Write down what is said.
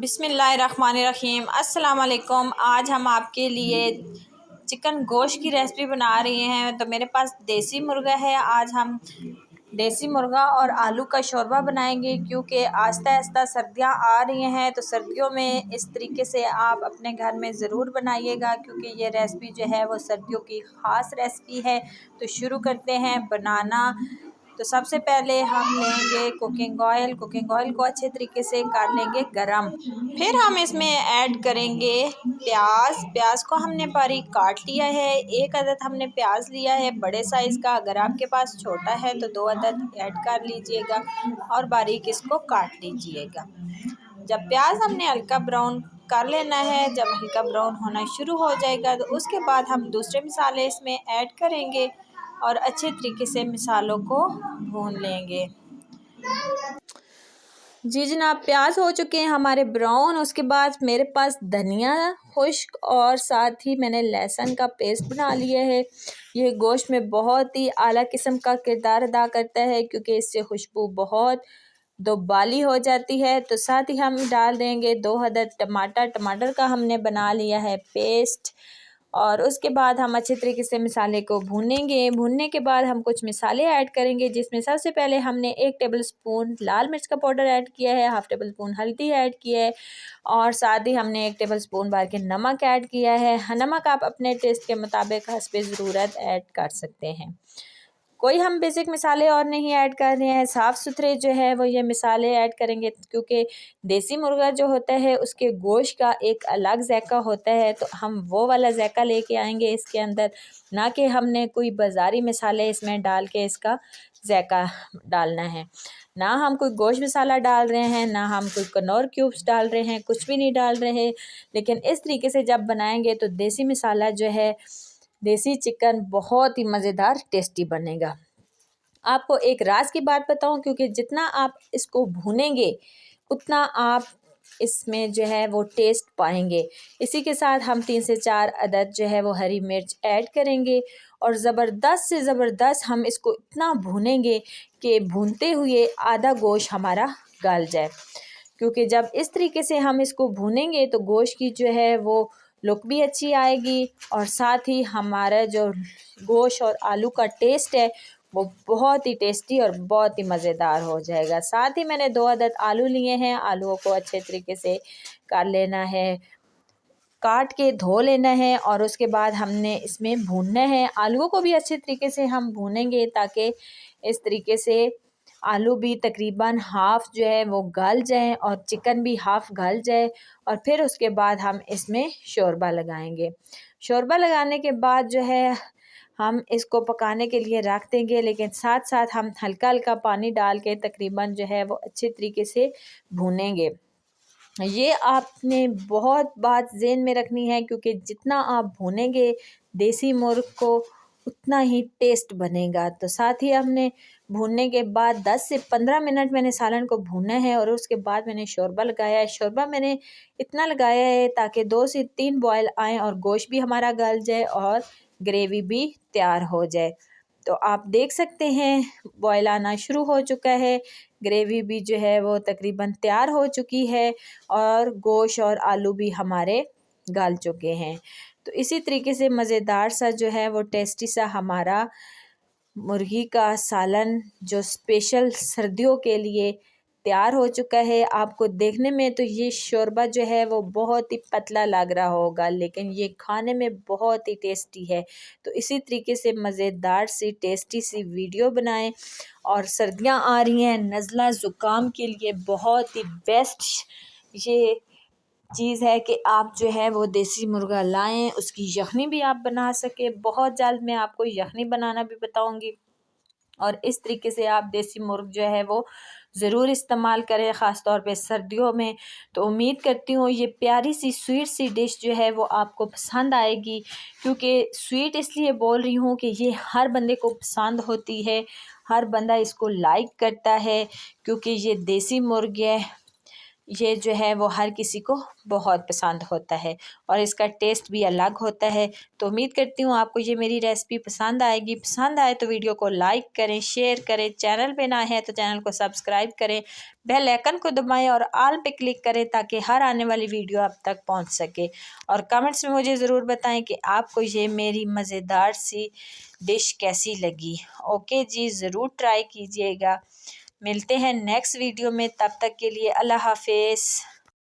बिस्मिल्लाहिर्रहमानिर्रहीम। अस्सलाम वालेकुम। आज हम आपके लिए चिकन गोश्त की रेसिपी बना रही हैं। तो मेरे पास देसी मुर्गा है। आज हम देसी मुर्गा और आलू का शोरबा बनाएंगे, क्योंकि आस्ता आस्ता सर्दियां आ रही हैं। तो सर्दियों में इस तरीके से आप अपने घर में ज़रूर बनाइएगा, क्योंकि ये रेसिपी जो है वो सर्दियों की ख़ास रेसिपी है। तो शुरू करते हैं बनाना। तो सबसे पहले हम लेंगे कुकिंग ऑयल। कुकिंग ऑयल को अच्छे तरीके से कर लेंगे गरम। फिर हम इसमें ऐड करेंगे प्याज। प्याज को हमने बारीक काट लिया है। एक अदद हमने प्याज लिया है बड़े साइज़ का। अगर आपके पास छोटा है तो 2 अदद ऐड कर लीजिएगा और बारीक इसको काट लीजिएगा। जब प्याज हमने हल्का ब्राउन कर लेना है, जब हल्का ब्राउन होना शुरू हो जाएगा तो उसके बाद हम दूसरे मसाले इसमें ऐड करेंगे और अच्छे तरीके से मसालों को भून लेंगे। जी जनाब, प्याज हो चुके हैं हमारे ब्राउन। उसके बाद मेरे पास धनिया खुश्क और साथ ही मैंने लहसुन का पेस्ट बना लिया है। ये गोश्त में बहुत ही आला किस्म का किरदार अदा करता है, क्योंकि इससे खुशबू बहुत दोबाली हो जाती है। तो साथ ही हम डाल देंगे 2 अदद टमाटर। टमाटर का हमने बना लिया है पेस्ट। और उसके बाद हम अच्छे तरीके से मसाले को भूनेंगे। भूनने के बाद हम कुछ मसाले ऐड करेंगे, जिसमें सबसे पहले हमने 1 टेबल स्पून लाल मिर्च का पाउडर ऐड किया है, हाफ़ टेबल स्पून हल्दी ऐड किया है और साथ ही हमने 1 टेबल स्पून भर के नमक ऐड किया है। नमक आप अपने टेस्ट के मुताबिक हस्बे ज़रूरत ऐड कर सकते हैं। कोई हम बेसिक मसाले और नहीं ऐड कर रहे हैं। साफ़ सुथरे जो है वो ये मसाले ऐड करेंगे, क्योंकि देसी मुर्गा जो होता है उसके गोश्त का एक अलग जायका होता है। तो हम वो वाला जायका लेके आएंगे इसके अंदर, ना कि हमने कोई बाज़ारी मसाले इसमें डाल के इसका जायका डालना है। ना हम कोई गोश्त मसाला डाल रहे हैं, ना हम कोई कनौर क्यूब्स डाल रहे हैं, कुछ भी नहीं डाल रहे। लेकिन इस तरीके से जब बनाएंगे तो देसी मसाला जो है, देसी चिकन बहुत ही मज़ेदार टेस्टी बनेगा। आपको एक राज की बात बताऊं, क्योंकि जितना आप इसको भूनेंगे उतना आप इसमें जो है वो टेस्ट पाएंगे। इसी के साथ हम 3 से 4 अदद जो है वो हरी मिर्च ऐड करेंगे और ज़बरदस्त से ज़बरदस्त हम इसको इतना भूनेंगे कि भूनते हुए आधा गोश्त हमारा गल जाए। क्योंकि जब इस तरीके से हम इसको भूनेंगे तो गोश्त की जो है वो लुक भी अच्छी आएगी और साथ ही हमारा जो गोश्त और आलू का टेस्ट है वो बहुत ही टेस्टी और बहुत ही मज़ेदार हो जाएगा। साथ ही मैंने 2 अदद आलू लिए हैं। आलूओं को अच्छे तरीके से कर लेना है, काट के धो लेना है और उसके बाद हमने इसमें भूनना है। आलूओं को भी अच्छे तरीके से हम भूनेंगे, ताकि इस तरीके से आलू भी तकरीबन हाफ़ जो है वो गल जाए और चिकन भी हाफ़ गल जाए। और फिर उसके बाद हम इसमें शोरबा लगाएंगे। शोरबा लगाने के बाद जो है हम इसको पकाने के लिए रख देंगे, लेकिन साथ साथ हम हल्का हल्का पानी डाल के तकरीबन जो है वो अच्छे तरीके से भूनेंगे। ये आपने बहुत बात ज़हन में रखनी है, क्योंकि जितना आप भूनेंगे देसी मुर्ग को उतना ही टेस्ट बनेगा। तो साथ ही हमने भूनने के बाद 10 से 15 मिनट मैंने सालन को भूना है और उसके बाद मैंने शोरबा लगाया है। शोरबा मैंने इतना लगाया है ताकि 2 से 3 बॉयल आएँ और गोश्त भी हमारा गल जाए और ग्रेवी भी तैयार हो जाए। तो आप देख सकते हैं बॉयल आना शुरू हो चुका है, ग्रेवी भी जो है वो तकरीबन तैयार हो चुकी है और गोश्त और आलू भी हमारे गल चुके हैं। तो इसी तरीके से मज़ेदार सा जो है वो टेस्टी सा हमारा मुर्गी का सालन जो स्पेशल सर्दियों के लिए तैयार हो चुका है। आपको देखने में तो ये शोरबा जो है वो बहुत ही पतला लग रहा होगा, लेकिन ये खाने में बहुत ही टेस्टी है। तो इसी तरीके से मज़ेदार सी टेस्टी सी वीडियो बनाएं। और सर्दियां आ रही हैं, नज़ला ज़ुकाम के लिए बहुत ही बेस्ट ये चीज़ है कि आप जो है वो देसी मुर्गा लाएं, उसकी यखनी भी आप बना सकें। बहुत जल्द मैं आपको यखनी बनाना भी बताऊंगी। और इस तरीके से आप देसी मुर्ग जो है वो ज़रूर इस्तेमाल करें, ख़ास तौर पे सर्दियों में। तो उम्मीद करती हूँ ये प्यारी सी स्वीट सी डिश जो है वो आपको पसंद आएगी। क्योंकि स्वीट इसलिए बोल रही हूँ कि ये हर बंदे को पसंद होती है, हर बंदा इसको लाइक करता है, क्योंकि ये देसी मुर्ग है। ये जो है वो हर किसी को बहुत पसंद होता है और इसका टेस्ट भी अलग होता है। तो उम्मीद करती हूँ आपको ये मेरी रेसिपी पसंद आएगी। पसंद आए तो वीडियो को लाइक करें, शेयर करें, चैनल पे ना है तो चैनल को सब्सक्राइब करें, बेल आइकन को दबाएं और ऑल पे क्लिक करें ताकि हर आने वाली वीडियो आप तक पहुंच सके। और कमेंट्स में मुझे ज़रूर बताएं कि आपको ये मेरी मज़ेदार सी डिश कैसी लगी। ओके जी, ज़रूर ट्राई कीजिएगा। मिलते हैं नेक्स्ट वीडियो में, तब तक के लिए अल्लाह हाफिज़।